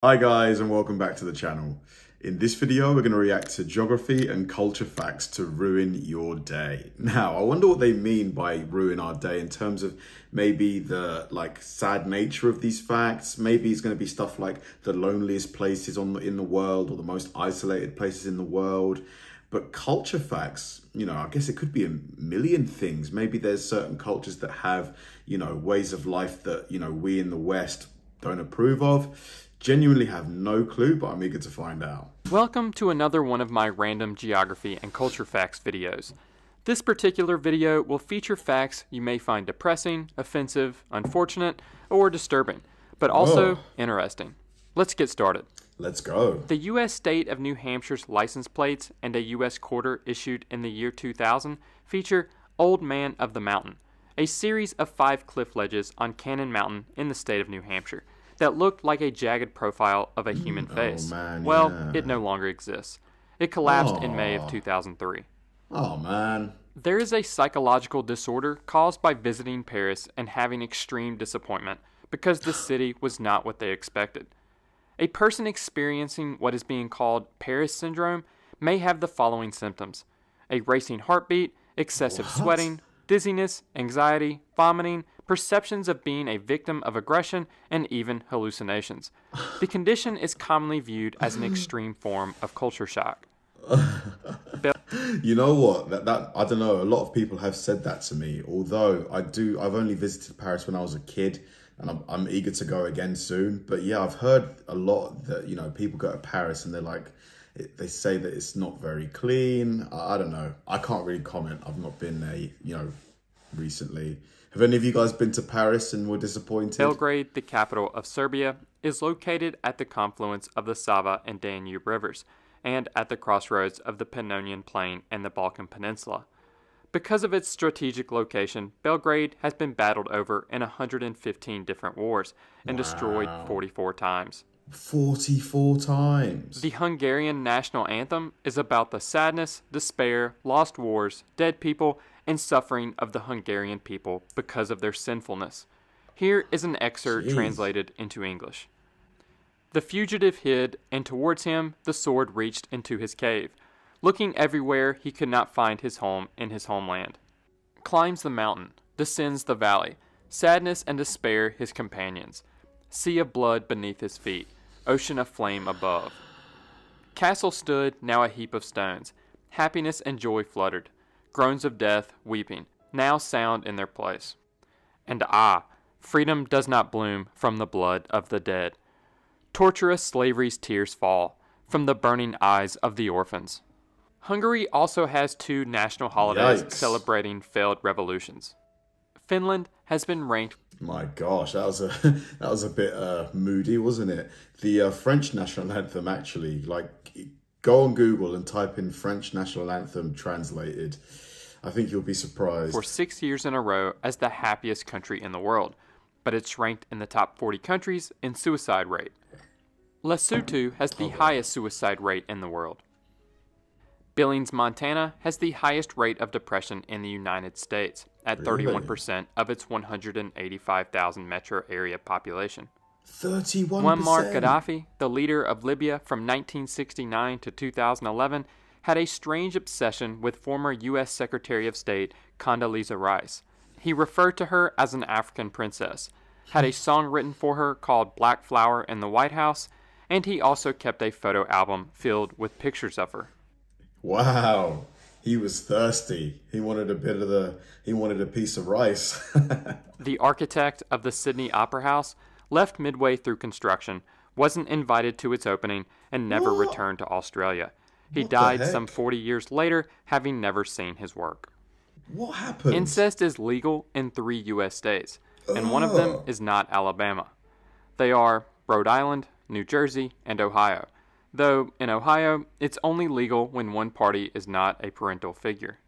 Hi guys, and welcome back to the channel. In this video, we're going to react to geography and culture facts to ruin your day. Now, I wonder what they mean by ruin our day in terms of maybe the sad nature of these facts. Maybe it's going to be stuff like the loneliest places in the world or the most isolated places in the world. But culture facts, I guess it could be a million things. Maybe there's certain cultures that have, ways of life that, we in the West don't approve of. Genuinely have no clue, but I'm eager to find out. Welcome to another one of my random geography and culture facts videos. This particular video will feature facts you may find depressing, offensive, unfortunate, or disturbing, but also interesting. Let's get started. Let's go. The U.S. state of New Hampshire's license plates and a U.S. quarter issued in the year 2000 feature Old Man of the Mountain, a series of 5 cliff ledges on Cannon Mountain in the state of New Hampshire that looked like a jagged profile of a human face. It no longer exists. It collapsed in May of 2003. Oh man. There is a psychological disorder caused by visiting Paris and having extreme disappointment because the city was not what they expected. A person experiencing what is being called Paris syndrome may have the following symptoms: a racing heartbeat, excessive sweating, dizziness, anxiety, vomiting, perceptions of being a victim of aggression, and even hallucinations. The condition is commonly viewed as an extreme form of culture shock. You know what? That I don't know. A lot of people have said that to me. Although I've only visited Paris when I was a kid, and I'm eager to go again soon. But yeah, I've heard a lot that people go to Paris and they're like, they say that it's not very clean. I don't know. I can't really comment. I've not been there, recently. Have any of you guys been to Paris and were disappointed? Belgrade, the capital of Serbia, is located at the confluence of the Sava and Danube rivers, and at the crossroads of the Pannonian Plain and the Balkan Peninsula. Because of its strategic location, Belgrade has been battled over in 115 different wars and destroyed 44 times. 44 times. The Hungarian national anthem is about the sadness, despair, lost wars, dead people, and suffering of the Hungarian people because of their sinfulness. Here is an excerpt translated into English. The fugitive hid, and towards him the sword reached into his cave. Looking everywhere, he could not find his home in his homeland. Climbs the mountain, descends the valley, sadness and despair his companions. Sea of blood beneath his feet, ocean of flame above. Castle stood, now a heap of stones. Happiness and joy fluttered. Groans of death, weeping, now sound in their place. And freedom does not bloom from the blood of the dead. Torturous slavery's tears fall from the burning eyes of the orphans. Hungary also has 2 national holidays celebrating failed revolutions. Finland has been ranked. My gosh, that was a bit moody, wasn't it? The French national anthem, actually, go on Google and type in French national anthem translated. I think you'll be surprised. For 6 years in a row as the happiest country in the world, but it's ranked in the top 40 countries in suicide rate. Lesotho has the highest suicide rate in the world. Billings, Montana has the highest rate of depression in the United States at 31% of its 185,000 metro area population. 31%? Muammar Gaddafi, the leader of Libya from 1969 to 2011, had a strange obsession with former U.S. Secretary of State Condoleezza Rice. He referred to her as an African princess, had a song written for her called Black Flower in the White House, and he also kept a photo album filled with pictures of her. Wow, he was thirsty. He wanted a piece of rice. The architect of the Sydney Opera House left midway through construction, wasn't invited to its opening, and never returned to Australia. He died some 40 years later, having never seen his work. What happened? Incest is legal in 3 U.S. states, and one of them is not Alabama. They are Rhode Island, New Jersey, and Ohio. Though in Ohio, it's only legal when one party is not a parental figure.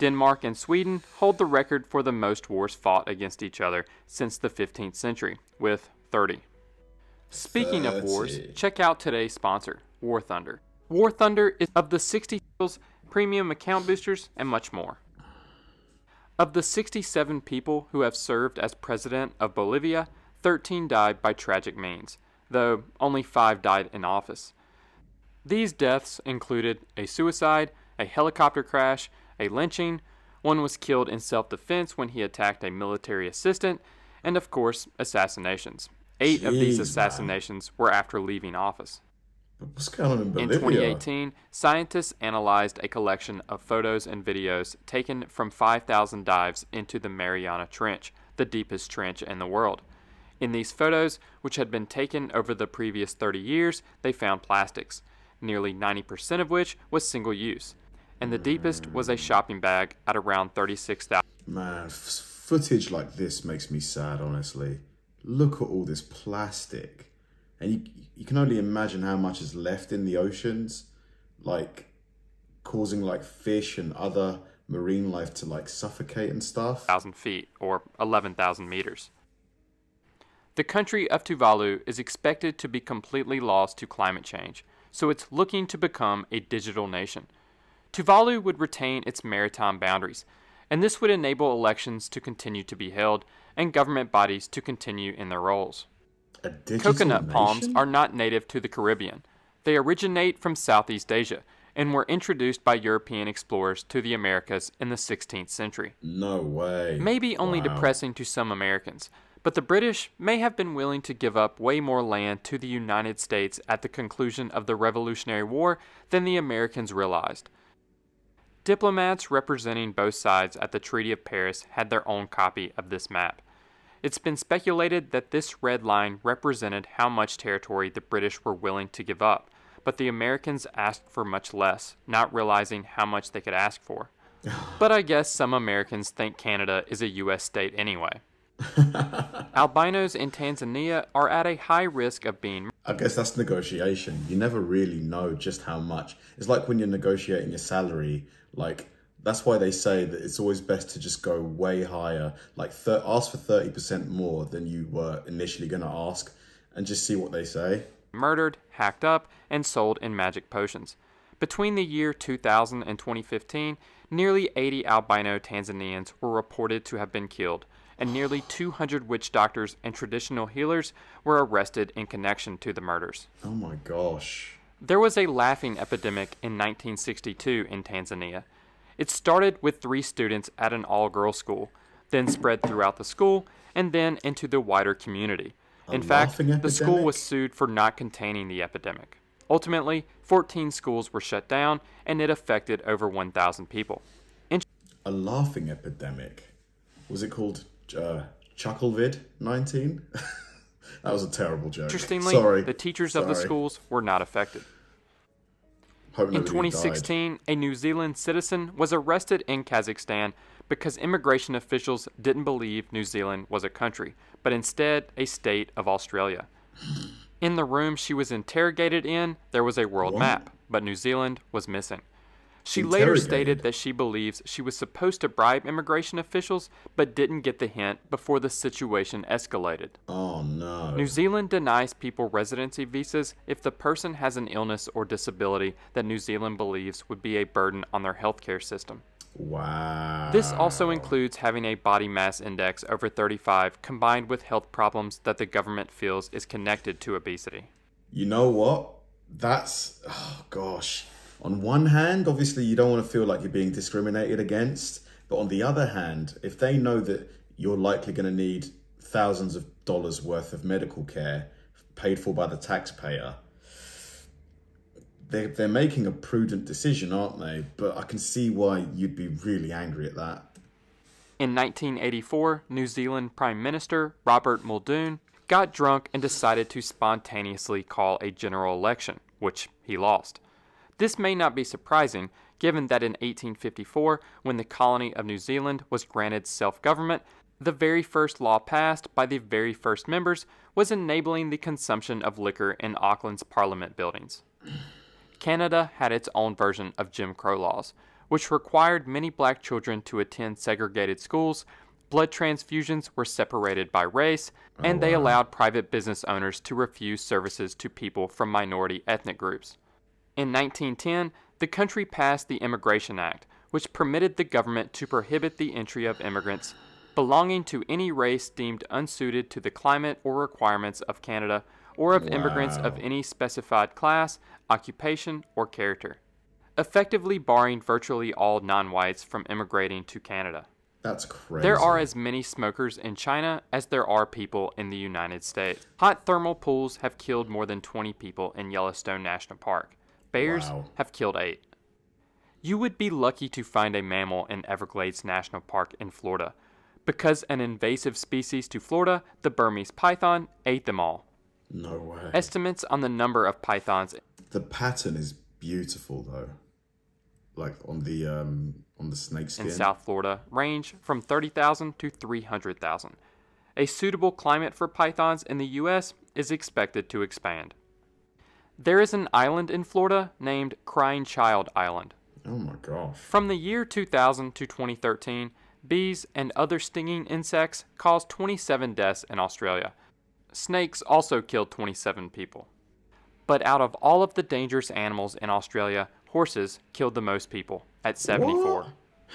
Denmark and Sweden hold the record for the most wars fought against each other since the 15th century, with 30. Speaking of wars, check out today's sponsor, War Thunder. War Thunder is of the 60 skills, premium account boosters, and much more. Of the 67 people who have served as president of Bolivia, 13 died by tragic means. though only 5 died in office. These deaths included a suicide, a helicopter crash, a lynching, one was killed in self-defense when he attacked a military assistant, and of course, assassinations. 8 of these assassinations were after leaving office. What's going on in Bolivia? In 2018, scientists analyzed a collection of photos and videos taken from 5,000 dives into the Mariana Trench, the deepest trench in the world. In these photos, which had been taken over the previous 30 years, they found plastics, nearly 90% of which was single-use, and the deepest was a shopping bag at around 36,000. Man, footage like this makes me sad, honestly. Look at all this plastic. And you can only imagine how much is left in the oceans, like causing like fish and other marine life to like suffocate and stuff. 1,000 feet, or 11,000 meters. The country of Tuvalu is expected to be completely lost to climate change, so it's looking to become a digital nation. Tuvalu would retain its maritime boundaries, and this would enable elections to continue to be held and government bodies to continue in their roles. Coconut palms are not native to the Caribbean. They originate from Southeast Asia and were introduced by European explorers to the Americas in the 16th century. No way. Maybe only depressing to some Americans, but the British may have been willing to give up way more land to the United States at the conclusion of the Revolutionary War than the Americans realized. Diplomats representing both sides at the Treaty of Paris had their own copy of this map. It's been speculated that this red line represented how much territory the British were willing to give up, but the Americans asked for much less, not realizing how much they could ask for. But I guess some Americans think Canada is a U.S. state anyway. Albinos in Tanzania are at a high risk of being... I guess that's negotiation. You never really know just how much. It's like when you're negotiating your salary, like... That's why they say that it's always best to just go way higher, like ask for 30% more than you were initially going to ask, and just see what they say. Murdered, hacked up, and sold in magic potions. Between the year 2000 and 2015, nearly 80 albino Tanzanians were reported to have been killed, and nearly 200 witch doctors and traditional healers were arrested in connection to the murders. Oh my gosh. There was a laughing epidemic in 1962 in Tanzania. It started with 3 students at an all-girls school, then spread throughout the school, and then into the wider community. In fact, the school was sued for not containing the epidemic. Ultimately, 14 schools were shut down, and it affected over 1,000 people. A laughing epidemic? Was it called Chucklevid-19? That was a terrible joke. Interestingly, the teachers of the schools were not affected. In 2016, a New Zealand citizen was arrested in Kazakhstan because immigration officials didn't believe New Zealand was a country, but instead a state of Australia. In the room she was interrogated in, there was a world map, but New Zealand was missing. She later stated that she believes she was supposed to bribe immigration officials, but didn't get the hint before the situation escalated. Oh no. New Zealand denies people residency visas if the person has an illness or disability that New Zealand believes would be a burden on their healthcare system. Wow. This also includes having a body mass index over 35 combined with health problems that the government feels is connected to obesity. You know what? That's, oh gosh. On one hand, obviously you don't want to feel like you're being discriminated against. But on the other hand, if they know that you're likely going to need thousands of dollars worth of medical care paid for by the taxpayer, they're making a prudent decision, aren't they? But I can see why you'd be really angry at that. In 1984, New Zealand Prime Minister Robert Muldoon got drunk and decided to spontaneously call a general election, which he lost. This may not be surprising, given that in 1854, when the colony of New Zealand was granted self-government, the very first law passed by the very first members was enabling the consumption of liquor in Auckland's Parliament buildings. Canada had its own version of Jim Crow laws, which required many black children to attend segregated schools, blood transfusions were separated by race, and they allowed private business owners to refuse services to people from minority ethnic groups. In 1910, the country passed the Immigration Act, which permitted the government to prohibit the entry of immigrants belonging to any race deemed unsuited to the climate or requirements of Canada or of immigrants of any specified class, occupation, or character, effectively barring virtually all non-whites from immigrating to Canada. That's crazy. There are as many smokers in China as there are people in the United States. Hot thermal pools have killed more than 20 people in Yellowstone National Park. Bears have killed 8. You would be lucky to find a mammal in Everglades National Park in Florida, because an invasive species to Florida, the Burmese python, ate them all. No way. Estimates on the number of pythons. The pattern is beautiful though. Like on the snake skin. In South Florida range from 30,000 to 300,000. A suitable climate for pythons in the U.S. is expected to expand. There is an island in Florida named Crying Child Island. Oh my gosh. From the year 2000 to 2013, bees and other stinging insects caused 27 deaths in Australia. Snakes also killed 27 people. But out of all of the dangerous animals in Australia, horses killed the most people, at 74. What?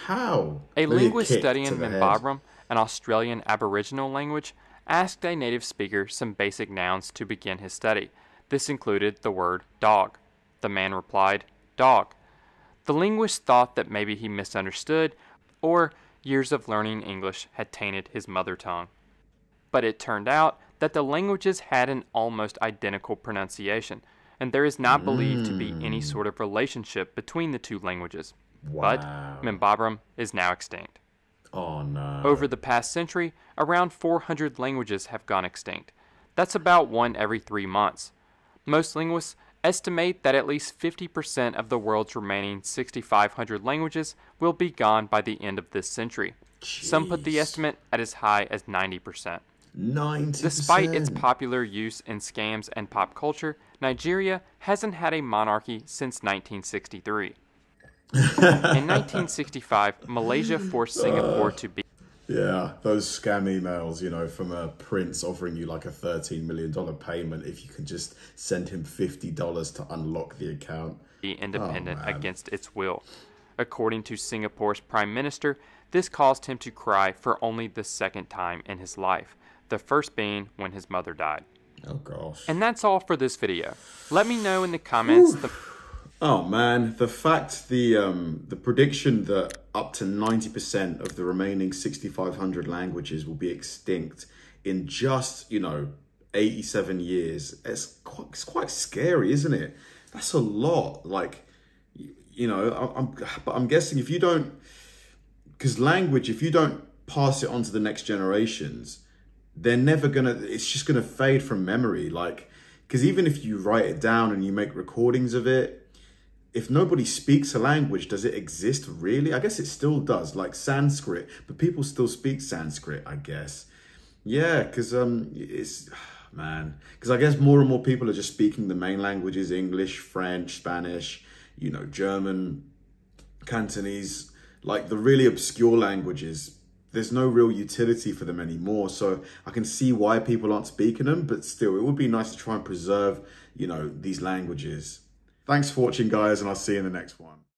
How? A linguist studying Mimbabram, an Australian Aboriginal language, asked a native speaker some basic nouns to begin his study. This included the word dog. The man replied, dog. The linguist thought that maybe he misunderstood, or years of learning English had tainted his mother tongue. But it turned out that the languages had an almost identical pronunciation, and there is not believed to be any sort of relationship between the two languages. Wow. But Mimbabram is now extinct. Oh no. Over the past century, around 400 languages have gone extinct. That's about 1 every 3 months. Most linguists estimate that at least 50% of the world's remaining 6,500 languages will be gone by the end of this century. Jeez. Some put the estimate at as high as 90%. 90%. Despite its popular use in scams and pop culture, Nigeria hasn't had a monarchy since 1963. In 1965, Malaysia forced Singapore to be... Yeah, those scam emails, you know, from a prince offering you like a $13 million payment if you can just send him $50 to unlock the account. Independent against its will. According to Singapore's Prime Minister, this caused him to cry for only the second time in his life, the first being when his mother died. Oh gosh. And that's all for this video. Let me know in the comments... Oh man, the fact, the prediction that up to 90% of the remaining 6,500 languages will be extinct in just, 87 years, it's quite scary, isn't it? That's a lot. Like, but I'm guessing if you don't, because language, if you don't pass it on to the next generations, they're never it's just gonna fade from memory. Like, because even if you write it down and you make recordings of it, if nobody speaks a language, does it exist really? I guess it still does, like Sanskrit, but people still speak Sanskrit, I guess. Yeah, because because I guess more and more people are just speaking the main languages, English, French, Spanish, German, Cantonese, like the really obscure languages. There's no real utility for them anymore. So I can see why people aren't speaking them, but still, it would be nice to try and preserve, these languages. Thanks for watching, guys, and I'll see you in the next one.